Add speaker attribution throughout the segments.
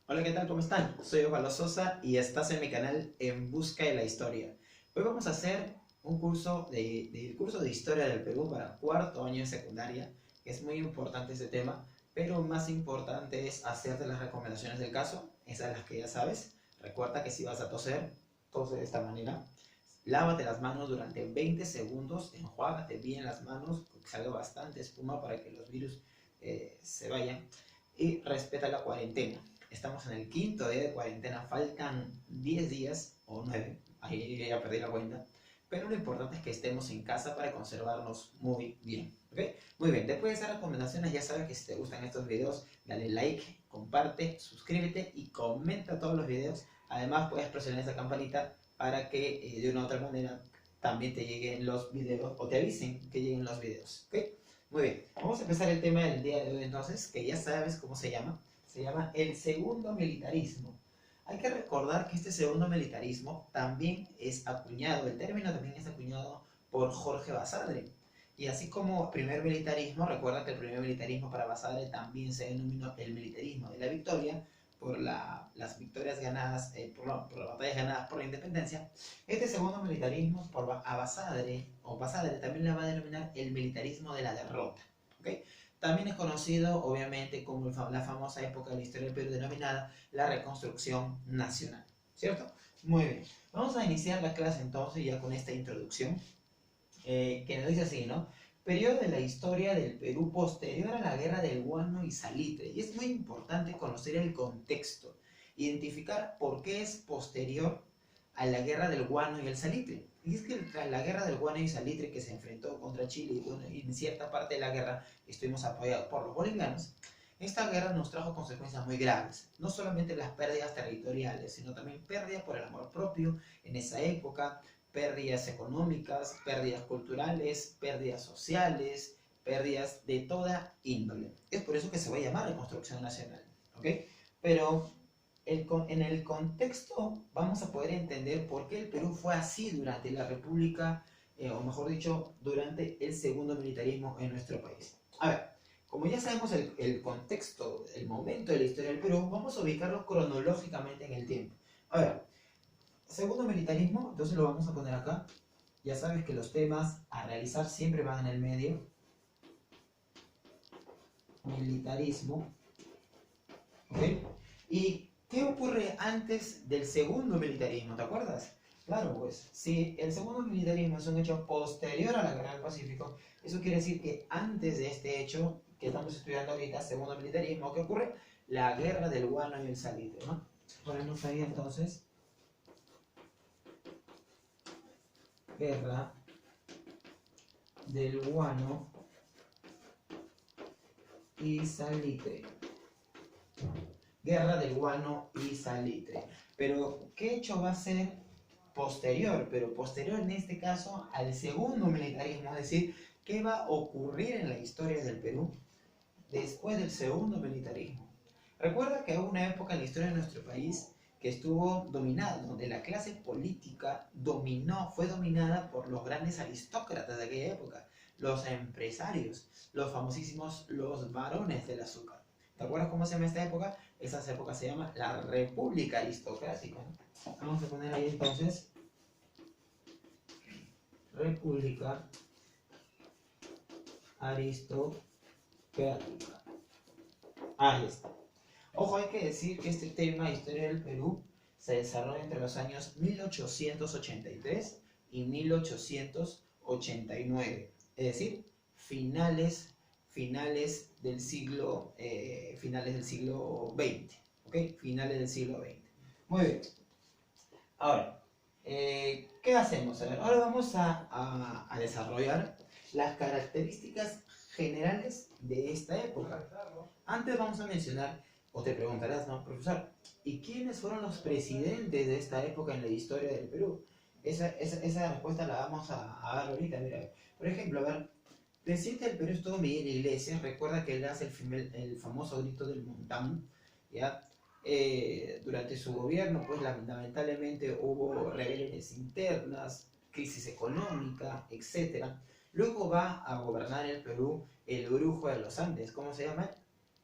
Speaker 1: Hola, ¿qué tal? ¿Cómo están? Soy Osvaldo Sosa y estás en mi canal En Busca de la Historia. Hoy vamos a hacer un curso de Historia del Perú para cuarto año de secundaria. Es muy importante este tema, pero más importante es hacerte las recomendaciones del caso, esas las que ya sabes. Recuerda que si vas a toser, tose de esta manera. Lávate las manos durante 20 segundos, enjuágate bien las manos, que salga bastante espuma para que los virus se vayan. Y respeta la cuarentena. Estamos en el quinto día de cuarentena, faltan 10 días o 9, ahí ya perdí la cuenta, pero lo importante es que estemos en casa para conservarnos muy bien, ¿ok? Muy bien, después de esas recomendaciones ya sabes que si te gustan estos videos, dale like, comparte, suscríbete y comenta todos los videos. Además puedes presionar esa campanita para que de una u otra manera también te lleguen los videos o te avisen que lleguen los videos, ¿ok? Muy bien, vamos a empezar el tema del día de hoy entonces, que ya sabes cómo se llama. Se llama el segundo militarismo. Hay que recordar que este segundo militarismo también es acuñado, el término también es acuñado por Jorge Basadre. Y así como primer militarismo, recuerda que el primer militarismo para Basadre también se denominó el militarismo de la victoria, por las victorias ganadas, por las batallas ganadas por la independencia. Este segundo militarismo, a Basadre, o Basadre también le va a denominar el militarismo de la derrota. ¿Okay? También es conocido, obviamente, como la famosa época de la historia del Perú denominada la reconstrucción nacional. ¿Cierto? Muy bien. Vamos a iniciar la clase entonces ya con esta introducción, que nos dice así, ¿no? Periodo de la historia del Perú posterior a la guerra del Guano y Salitre. Y es muy importante conocer el contexto, identificar por qué es posterior a la guerra del Guano y el Salitre. Y es que tras la guerra del Guano y Salitre que se enfrentó contra Chile, y, bueno, y en cierta parte de la guerra estuvimos apoyados por los bolivianos, esta guerra nos trajo consecuencias muy graves, no solamente las pérdidas territoriales, sino también pérdidas por el amor propio en esa época, pérdidas económicas, pérdidas culturales, pérdidas sociales, pérdidas de toda índole. Es por eso que se va a llamar reconstrucción nacional, ¿ok? Pero en el contexto vamos a poder entender por qué el Perú fue así durante la República, o mejor dicho, durante el segundo militarismo en nuestro país. A ver, como ya sabemos el contexto, el momento de la historia del Perú, vamos a ubicarlo cronológicamente en el tiempo. A ver, segundo militarismo, entonces lo vamos a poner acá. Ya sabes que los temas a realizar siempre van en el medio. Militarismo, ¿ok? ¿Y qué ocurre antes del segundo militarismo? ¿Te acuerdas? Claro, pues, si el segundo militarismo es un hecho posterior a la guerra del Pacífico, eso quiere decir que antes de este hecho que estamos estudiando ahorita, segundo militarismo, ¿qué ocurre? La guerra del Guano y el Salitre, ¿no? Ponemos ahí entonces, guerra del Guano y Salitre. Guerra del Guano y Salitre. Pero, ¿qué hecho va a ser posterior? Pero posterior en este caso al segundo militarismo, es decir, ¿qué va a ocurrir en la historia del Perú después del segundo militarismo? Recuerda que hubo una época en la historia de nuestro país que estuvo dominada, donde la clase política fue dominada por los grandes aristócratas de aquella época, los empresarios, los famosísimos los varones del azúcar. ¿Te acuerdas cómo se llama esta época? Esa época se llama la República Aristocrática. Vamos a poner ahí entonces República Aristocrática. Ahí está. Ojo, hay que decir que este tema de historia del Perú se desarrolla entre los años 1883 y 1889, es decir, finales del siglo XX, ¿ok? Finales del siglo XX. Muy bien. Ahora, ¿qué hacemos? A ver, ahora vamos a desarrollar las características generales de esta época. Antes vamos a mencionar, o te preguntarás, ¿no, profesor? ¿Y quiénes fueron los presidentes de esta época en la historia del Perú? Esa respuesta la vamos a dar ahorita, mira. Por ejemplo, a ver, presidente del Perú estuvo Miguel Iglesias, recuerda que él hace el famoso grito del montón, ¿ya? Durante su gobierno, pues lamentablemente hubo rebeliones internas, crisis económica, etc. Luego va a gobernar el Perú el brujo de los Andes, ¿cómo se llama?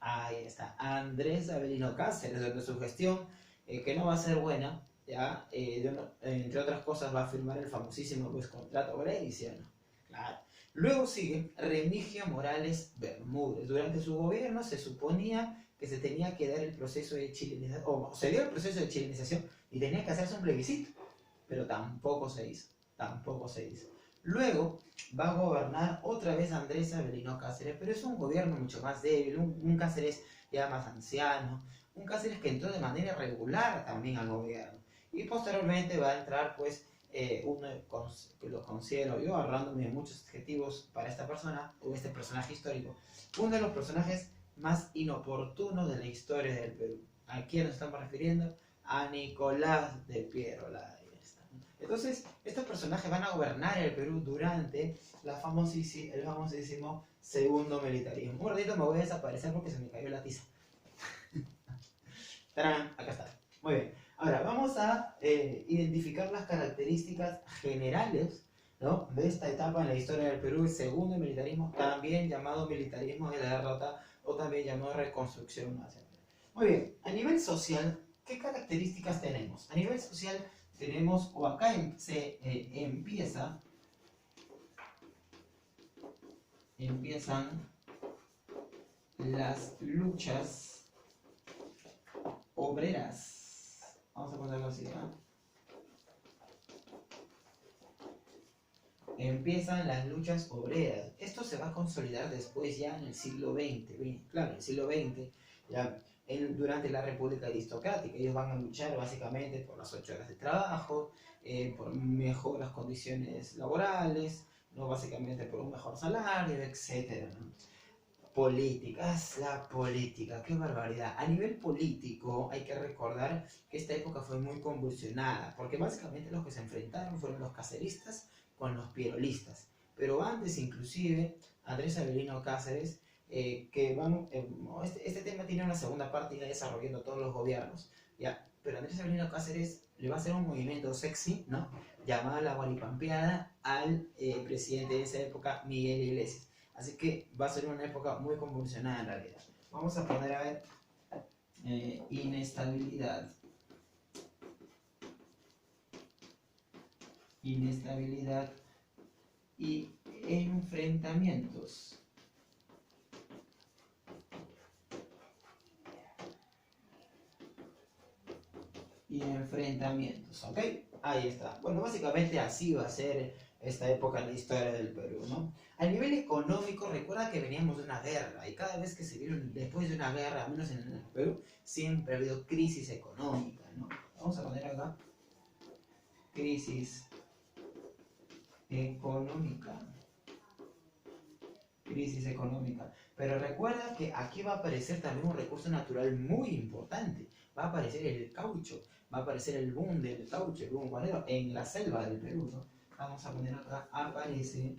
Speaker 1: Ahí está, Andrés Avelino Cáceres, donde su gestión, que no va a ser buena, ya, entre otras cosas va a firmar el famosísimo pues, contrato Grayson, ¿no? Claro. Luego sigue Remigio Morales Bermúdez. Durante su gobierno se suponía que se tenía que dar el proceso de chilenización, o se dio el proceso de chilenización y tenía que hacerse un plebiscito, pero tampoco se hizo, tampoco se hizo. Luego va a gobernar otra vez Andrés Avelino Cáceres, pero es un gobierno mucho más débil, un Cáceres ya más anciano, un Cáceres que entró de manera regular también al gobierno. Y posteriormente va a entrar pues uno que lo considero yo, ahorrándome muchos adjetivos para esta persona o este personaje histórico, uno de los personajes más inoportunos de la historia del Perú. ¿A quién nos estamos refiriendo? A Nicolás de Piérola. Entonces, estos personajes van a gobernar el Perú durante el famosísimo segundo militarismo. Un ratito me voy a desaparecer porque se me cayó la tiza. ¡Tarán! Acá está. Muy bien. Ahora, vamos a identificar las características generales, ¿no?, de esta etapa en la historia del Perú, el segundo militarismo, también llamado militarismo de la derrota o también llamado reconstrucción nacional. Muy bien, a nivel social, ¿qué características tenemos? A nivel social tenemos, o acá empiezan las luchas obreras. Vamos a ponerlo así, ¿no? Empiezan las luchas obreras. Esto se va a consolidar después ya en el siglo XX. Claro, en el siglo XX, ya durante la República Aristocrática. Ellos van a luchar básicamente por las 8 horas de trabajo, por mejoras condiciones laborales, ¿no?, básicamente por un mejor salario, etc., ¿no? Políticas, la política, qué barbaridad. A nivel político hay que recordar que esta época fue muy convulsionada, porque básicamente los que se enfrentaron fueron los caceristas con los pierolistas. Pero antes inclusive, Andrés Avelino Cáceres, que vamos, este tema tiene una segunda parte ya desarrollando todos los gobiernos, ¿ya? Pero Andrés Avelino Cáceres le va a hacer un movimiento sexy, ¿no?, llamada la Guaripampeada al presidente de esa época, Miguel Iglesias. Así que va a ser una época muy convulsionada en realidad. Vamos a poner a ver inestabilidad. Inestabilidad y enfrentamientos. Y enfrentamientos, ¿ok? Ahí está. Bueno, básicamente así va a ser esta época en la historia del Perú, ¿no? A nivel económico, recuerda que veníamos de una guerra y cada vez que se vieron después de una guerra, al menos en el Perú, siempre ha habido crisis económica, ¿no? Vamos a poner acá crisis económica. Crisis económica. Pero recuerda que aquí va a aparecer también un recurso natural muy importante. Va a aparecer el caucho, va a aparecer el boom del caucho, el boom guanero, en la selva del Perú, ¿no? Vamos a poner acá, aparece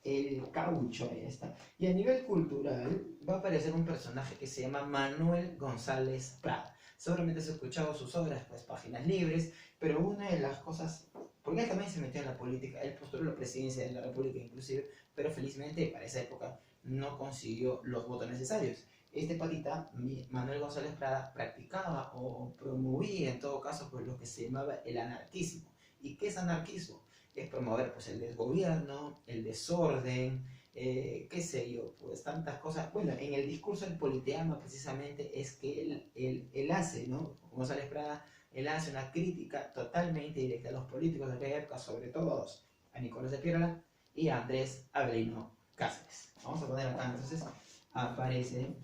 Speaker 1: el caucho, ahí está. Y a nivel cultural va a aparecer un personaje que se llama Manuel González Prada. Seguramente has escuchado sus obras, pues Páginas Libres, pero una de las cosas, porque él también se metió en la política, él postuló la presidencia de la República inclusive, pero felizmente para esa época no consiguió los votos necesarios. Este patita, Manuel González Prada, practicaba o promovía en todo caso pues lo que se llamaba el anarquismo. ¿Y qué es anarquismo? Es promover pues el desgobierno, el desorden, qué sé yo, pues tantas cosas. Bueno, en el discurso del Politeama precisamente es que él hace, ¿no? González Prada, él hace una crítica totalmente directa a los políticos de aquella época, sobre todo a Nicolás de Piérola y a Andrés Avelino Cáceres. Vamos a poner acá entonces, aparece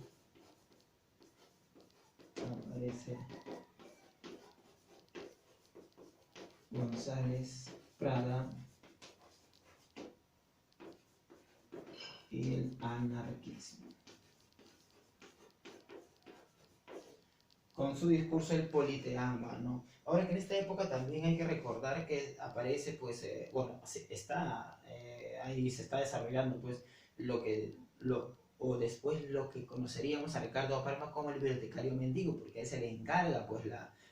Speaker 1: González Prada y el anarquismo. Con su discurso el politeama, ¿no? Ahora que en esta época también hay que recordar que aparece, pues, bueno, ahí se está desarrollando, pues, o después lo que conoceríamos a Ricardo Palma como el bibliotecario mendigo, porque a él se le encarga, pues,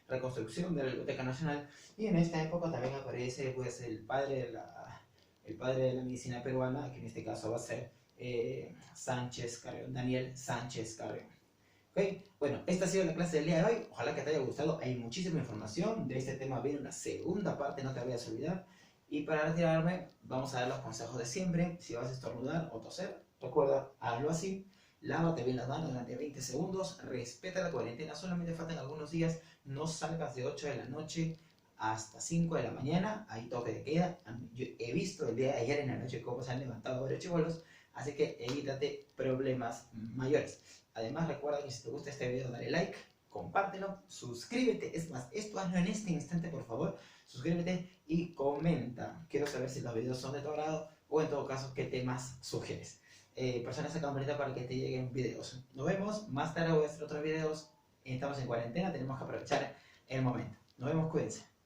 Speaker 1: reconstrucción de la Biblioteca Nacional, y en esta época también aparece pues el padre de la medicina peruana, que en este caso va a ser Sánchez Carrión, Daniel Sánchez Carrión. Okay. Bueno, esta ha sido la clase del día de hoy. Ojalá que te haya gustado. Hay muchísima información. De este tema viene una segunda parte, no te vayas a olvidar. Y para retirarme, vamos a dar los consejos de siempre. Si vas a estornudar o toser, recuerda, hazlo así. Lávate bien las manos durante 20 segundos. Respeta la cuarentena. Solamente faltan algunos días. No salgas de 8 de la noche hasta 5 de la mañana. Hay toque de queda. Yo he visto el día de ayer en la noche cómo se han levantado varios chibolos. Así que evítate problemas mayores. Además, recuerda que si te gusta este video, dale like, compártelo, suscríbete. Es más, esto hazlo en este instante, por favor. Suscríbete y comenta. Quiero saber si los videos son de tu agrado o en todo caso, qué temas sugieres. Presiona esa campanita para que te lleguen videos. Nos vemos. Más tarde voy a hacer otros videos. Estamos en cuarentena, tenemos que aprovechar el momento. Nos vemos, cuídense.